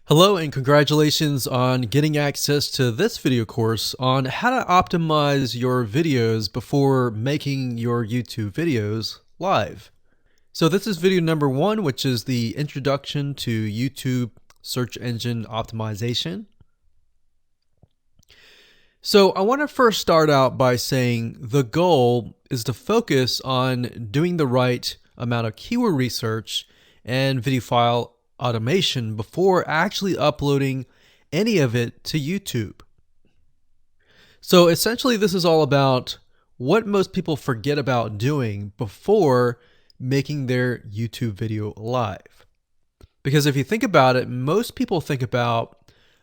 Hello and congratulations on getting access to this video course on how to optimize your videos before making your YouTube videos live. So this is video number 1, which is the introduction to YouTube search engine optimization. So I want to first start out by saying the goal is to focus on doing the right amount of keyword research and video file automation before actually uploading any of it to YouTube. So essentially this is all about what most people forget about doing before making their YouTube video live. Because if you think about it, most people think about,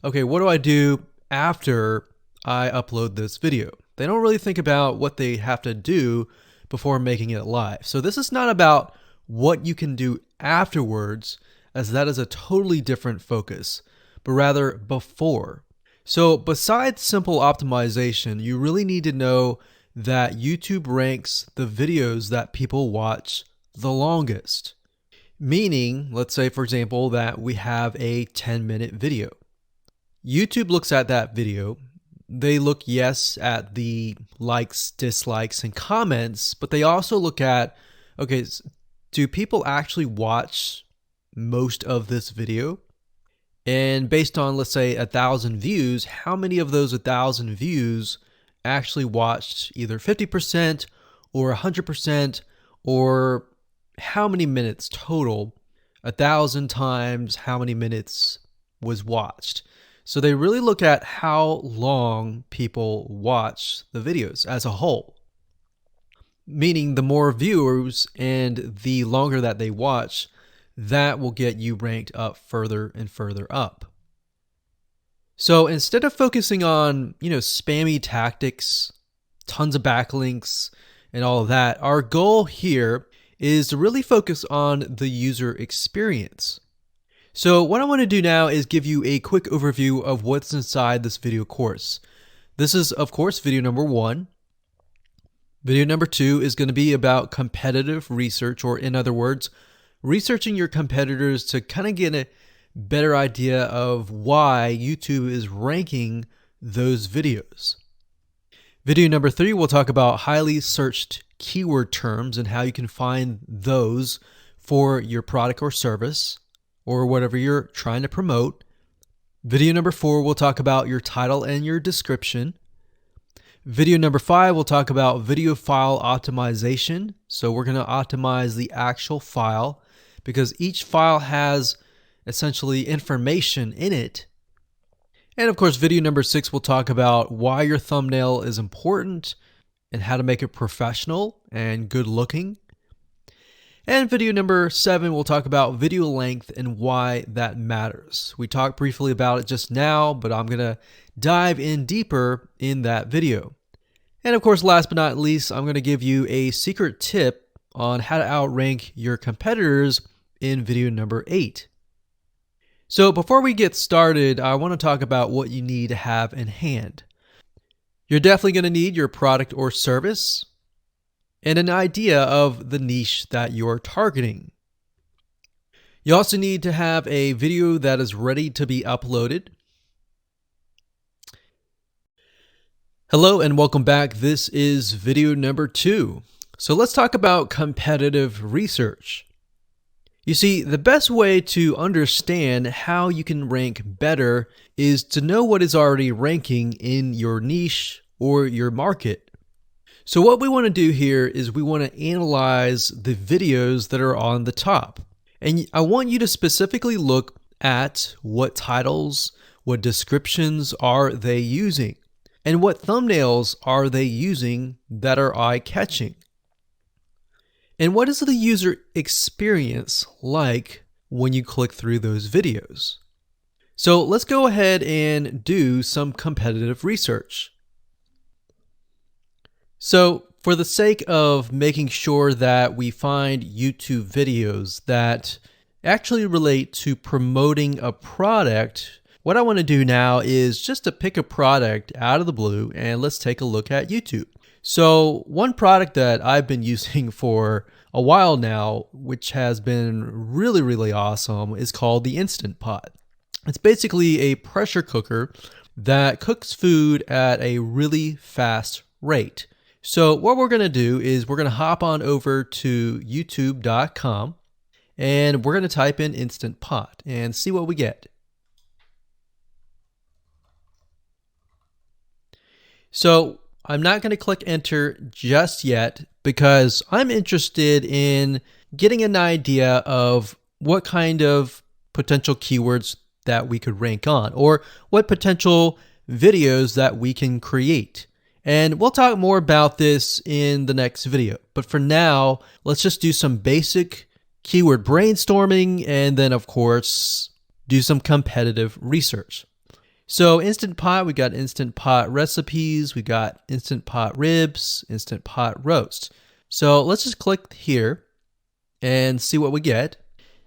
okay, what do I do after I upload this video? They don't really think about what they have to do before making it live. So this is not about what you can do afterwards, as that is a totally different focus, but rather before. So besides simple optimization, you really need to know that YouTube ranks the videos that people watch the longest. Meaning, let's say for example that we have a 10-minute video. YouTube looks at that video. They look, yes, at the likes, dislikes, and comments, but they also look at, okay, do people actually watch most of this video? And based on, let's say, 1,000 views, how many of those 1,000 views actually watched either 50% or 100%, or how many minutes total? 1,000 times how many minutes was watched. So they really look at how long people watch the videos as a whole. Meaning the more viewers and the longer that they watch, that will get you ranked up further and further up. So instead of focusing on, spammy tactics, tons of backlinks, and all of that, our goal here is to really focus on the user experience. So what I want to do now is give you a quick overview of what's inside this video course. This is, of course, video number 1. Video number 2 is going to be about competitive research, or in other words, researching your competitors to kind of get a better idea of why YouTube is ranking those videos. Video number 3, we'll talk about highly searched keyword terms and how you can find those for your product or service or whatever you're trying to promote. Video number 4, we'll talk about your title and your description. Video number 5, we'll talk about video file optimization. So we're going to optimize the actual file because each file has essentially information in it. And of course, video number 6, we'll talk about why your thumbnail is important and how to make it professional and good looking. And video number 7, we'll talk about video length and why that matters. We talked briefly about it just now, but I'm going to dive in deeper in that video. And of course, last but not least, I'm going to give you a secret tip on how to outrank your competitors in video number 8. So before we get started, I want to talk about what you need to have in hand. You're definitely going to need your product or service and an idea of the niche that you're targeting. You also need to have a video that is ready to be uploaded. Hello and welcome back. This is video number 2. So let's talk about competitive research. You see, the best way to understand how you can rank better is to know what is already ranking in your niche or your market. So what we want to do here is we want to analyze the videos that are on the top. And I want you to specifically look at what titles, what descriptions are they using, and what thumbnails are they using that are eye-catching. And what is the user experience like when you click through those videos? So let's go ahead and do some competitive research. So for the sake of making sure that we find YouTube videos that actually relate to promoting a product, what I want to do now is just to pick a product out of the blue and let's take a look at YouTube. So one product that I've been using for a while now, which has been really, really awesome, is called the Instant Pot. It's basically a pressure cooker that cooks food at a really fast rate. So what we're going to do is we're going to hop on over to youtube.com and we're going to type in Instant Pot and see what we get. So I'm not going to click enter just yet because I'm interested in getting an idea of what kind of potential keywords that we could rank on, or what potential videos that we can create. And we'll talk more about this in the next video. But for now, let's just do some basic keyword brainstorming and then, of course, do some competitive research. So Instant Pot, we got Instant Pot recipes, we got Instant Pot ribs, Instant Pot roast. So let's just click here and see what we get.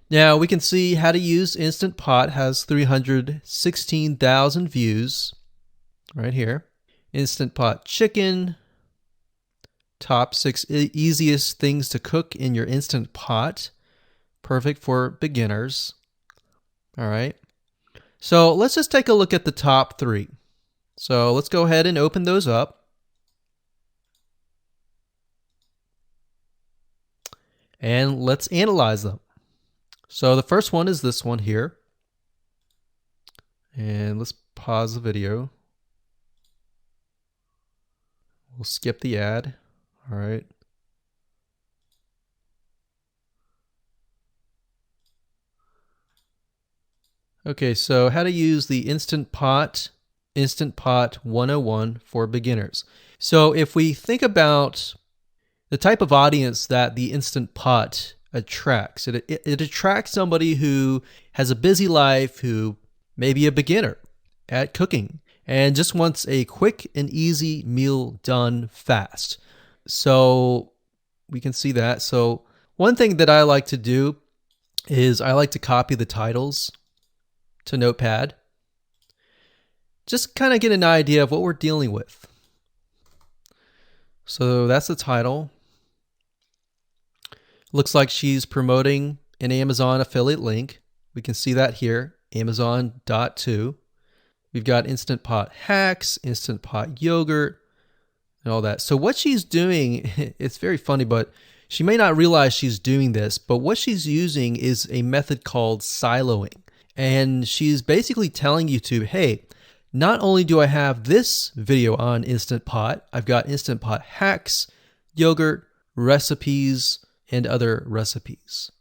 Now we can see how to use Instant Pot has 316,000 views right here. Instant Pot chicken, top 6 easiest things to cook in your Instant Pot. Perfect for beginners. All right. So let's just take a look at the top 3. So let's go ahead and open those up. And let's analyze them. So the first one is this one here. And let's pause the video. We'll skip the ad. All right. Okay, so how to use the Instant Pot 101 for beginners. So if we think about the type of audience that the Instant Pot attracts, it attracts somebody who has a busy life, who may be a beginner at cooking and just wants a quick and easy meal done fast. So we can see that. So one thing that I like to do is I like to copy the titles to Notepad. Just kind of get an idea of what we're dealing with. So that's the title. Looks like she's promoting an Amazon affiliate link. We can see that here, Amazon.to. We've got Instant Pot hacks, Instant Pot yogurt, and all that. So what she's doing, it's very funny, but she may not realize she's doing this, but what she's using is a method called siloing. And she's basically telling YouTube, hey, not only do I have this video on Instant Pot, I've got Instant Pot hacks, yogurt, recipes, and other recipes.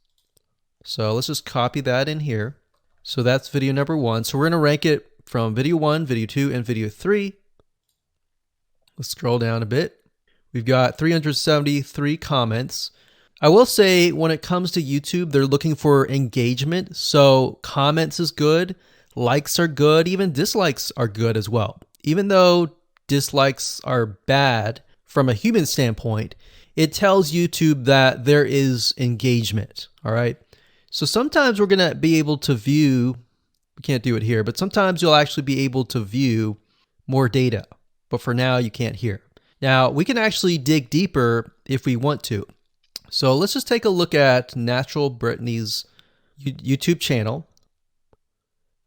So let's just copy that in here. So that's video number 1. So we're going to rank it from video 1, video 2, and video 3. Let's scroll down a bit. We've got 373 comments. I will say when it comes to YouTube, they're looking for engagement. So comments is good, likes are good, even dislikes are good as well. Even though dislikes are bad from a human standpoint, it tells YouTube that there is engagement. All right. So sometimes we're going to be able to view, we can't do it here, but sometimes you'll actually be able to view more data. But for now, you can't hear. Now, we can actually dig deeper if we want to. So let's just take a look at Natural Brittany's YouTube channel.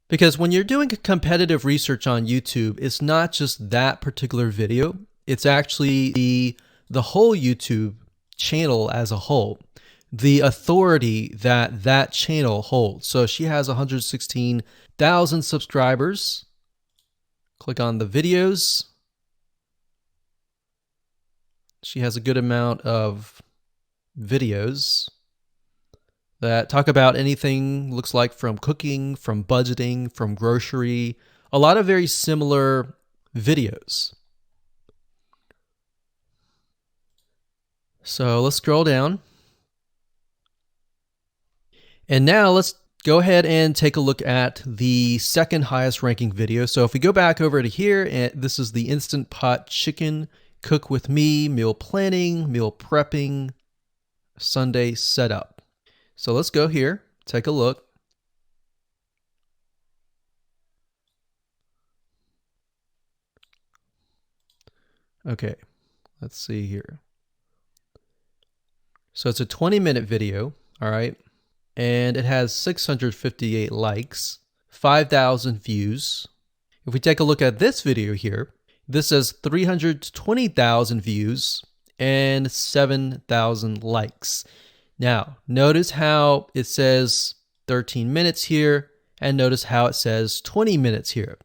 Because when you're doing competitive research on YouTube, it's not just that particular video. It's actually the whole YouTube channel as a whole. The authority that that channel holds. So she has 116,000 subscribers. Click on the videos. She has a good amount of videos that talk about anything, looks like from cooking, from budgeting, from grocery, a lot of very similar videos. So let's scroll down. And now let's go ahead and take a look at the second highest ranking video. So if we go back over to here, and this is the Instant Pot chicken, cook with me, meal planning, meal prepping, Sunday setup. So let's go here, take a look. Okay, let's see here. So it's a 20-minute video, all right, and it has 658 likes, 5,000 views. If we take a look at this video here, this says 320,000 views and 7,000 likes. Now, notice how it says 13 minutes here, and notice how it says 20 minutes here.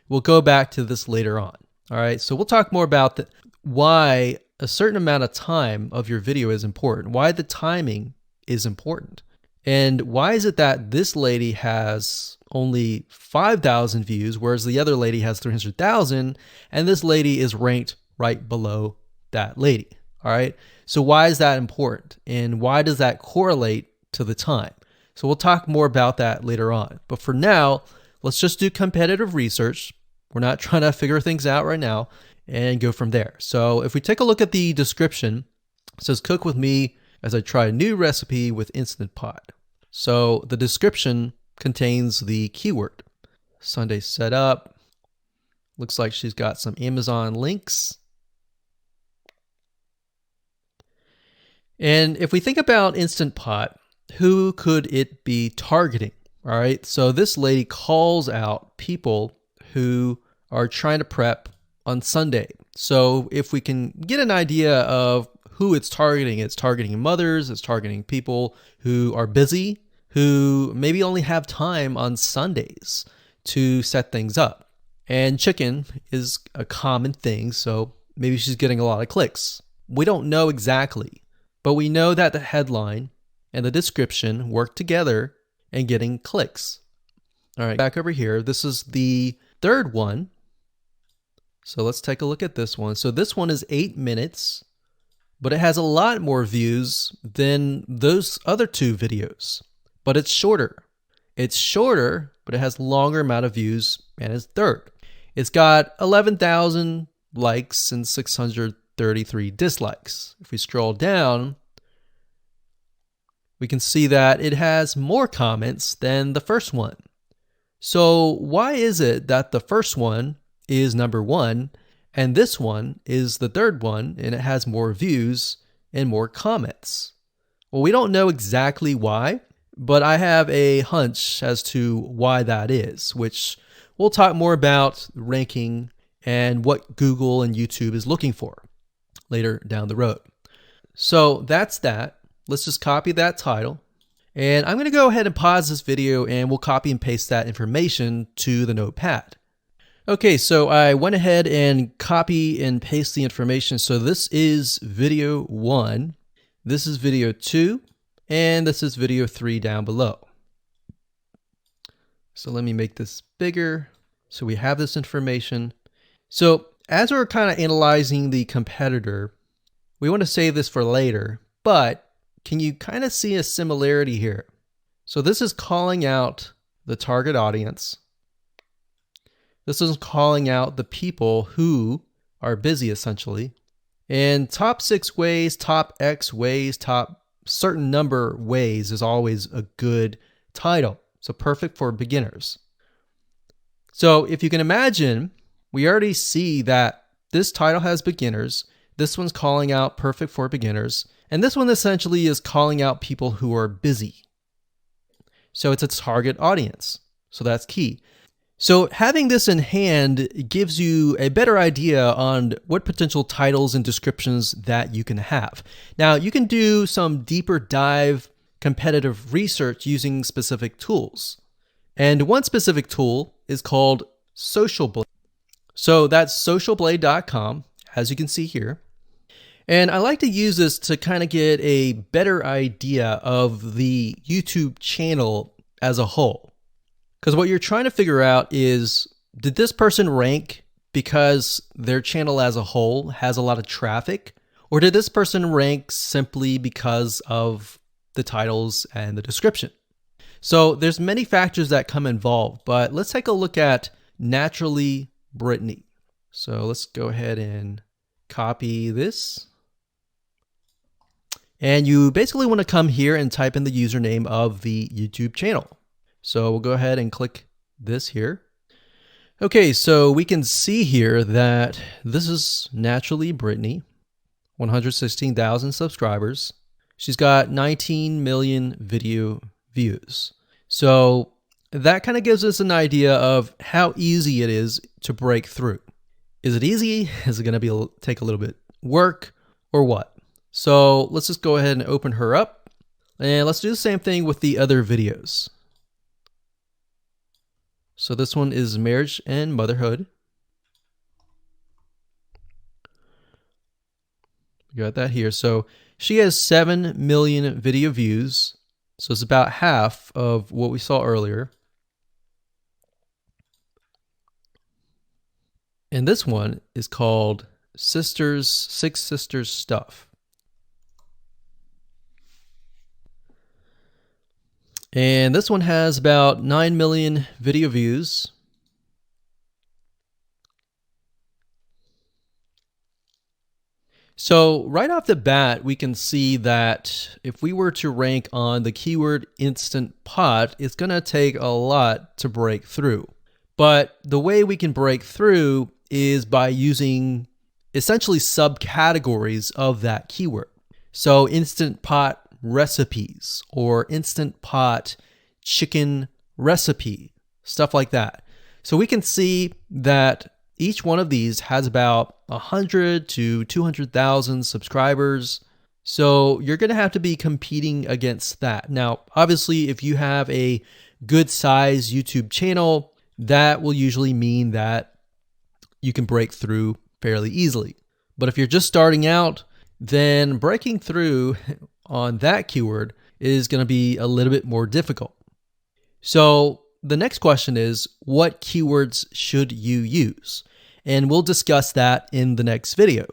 We'll go back to this later on. All right, so we'll talk more about why a certain amount of time of your video is important, why the timing is important. And why is it that this lady has only 5,000 views, whereas the other lady has 300,000, and this lady is ranked right below that lady? All right, so why is that important? And why does that correlate to the time? So we'll talk more about that later on. But for now, let's just do competitive research. We're not trying to figure things out right now, and go from there. So if we take a look at the description, it says cook with me as I try a new recipe with Instant Pot. So the description contains the keyword. Sunday setup. Looks like she's got some Amazon links. And if we think about Instant Pot, who could it be targeting? All right, so this lady calls out people who are trying to prep on Sunday. So if we can get an idea of who it's targeting mothers, it's targeting people who are busy, who maybe only have time on Sundays to set things up. And chicken is a common thing, so maybe she's getting a lot of clicks. We don't know exactly, but we know that the headline and the description work together in getting clicks. All right, back over here, this is the third one. So let's take a look at this one. So this one is 8 minutes, but it has a lot more views than those other two videos, but it's shorter. It's shorter, but it has longer amount of views, and it's third. It's got 11,000 likes and 633 dislikes. If we scroll down, we can see that it has more comments than the first one. So why is it that the first one is number one and this one is the third one and it has more views and more comments? Well, we don't know exactly why, but I have a hunch as to why that is, which we'll talk more about ranking and what Google and YouTube is looking for later down the road. So that's that. Let's just copy that title. And I'm going to go ahead and pause this video and we'll copy and paste that information to the notepad. Okay, so I went ahead and copy and paste the information. So this is video 1, this is video 2, and this is video 3 down below. So let me make this bigger so we have this information. So as we're kind of analyzing the competitor, we want to save this for later, but can you kind of see a similarity here? So this is calling out the target audience. This is calling out the people who are busy, essentially. And top 6 ways, top X ways, top certain number ways is always a good title. So perfect for beginners. So if you can imagine, we already see that this title has beginners. This one's calling out perfect for beginners. And this one essentially is calling out people who are busy. So it's a target audience. So that's key. So having this in hand gives you a better idea on what potential titles and descriptions that you can have. Now, you can do some deeper dive competitive research using specific tools. And one specific tool is called Social Blade. So that's socialblade.com, as you can see here. And I like to use this to kind of get a better idea of the YouTube channel as a whole. Because what you're trying to figure out is, did this person rank because their channel as a whole has a lot of traffic? Or did this person rank simply because of the titles and the description? So there's many factors that come involved, but let's take a look at Naturally Brittany. So let's go ahead and copy this. And you basically want to come here and type in the username of the YouTube channel. So we'll go ahead and click this here. Okay, so we can see here that this is Naturally Brittany, 116,000 subscribers. She's got 19 million video views. So that kind of gives us an idea of how easy it is to break through. Is it easy? Is it going to take a little bit work or what? So let's just go ahead and open her up, and let's do the same thing with the other videos. So this one is marriage and motherhood. We got that here. So she has 7 million video views. So it's about half of what we saw earlier. And this one is called Six Sisters Stuff. And this one has about 9 million video views. So right off the bat, we can see that if we were to rank on the keyword Instant Pot, it's going to take a lot to break through. But the way we can break through is by using essentially subcategories of that keyword. So Instant Pot recipes or Instant Pot chicken recipe, stuff like that. So we can see that each one of these has about 100 to 200,000 subscribers. So you're going to have to be competing against that. Now, obviously, if you have a good size YouTube channel, that will usually mean that you can break through fairly easily. But if you're just starting out, then breaking through on that keyword is going to be a little bit more difficult. So the next question is, what keywords should you use? And we'll discuss that in the next video.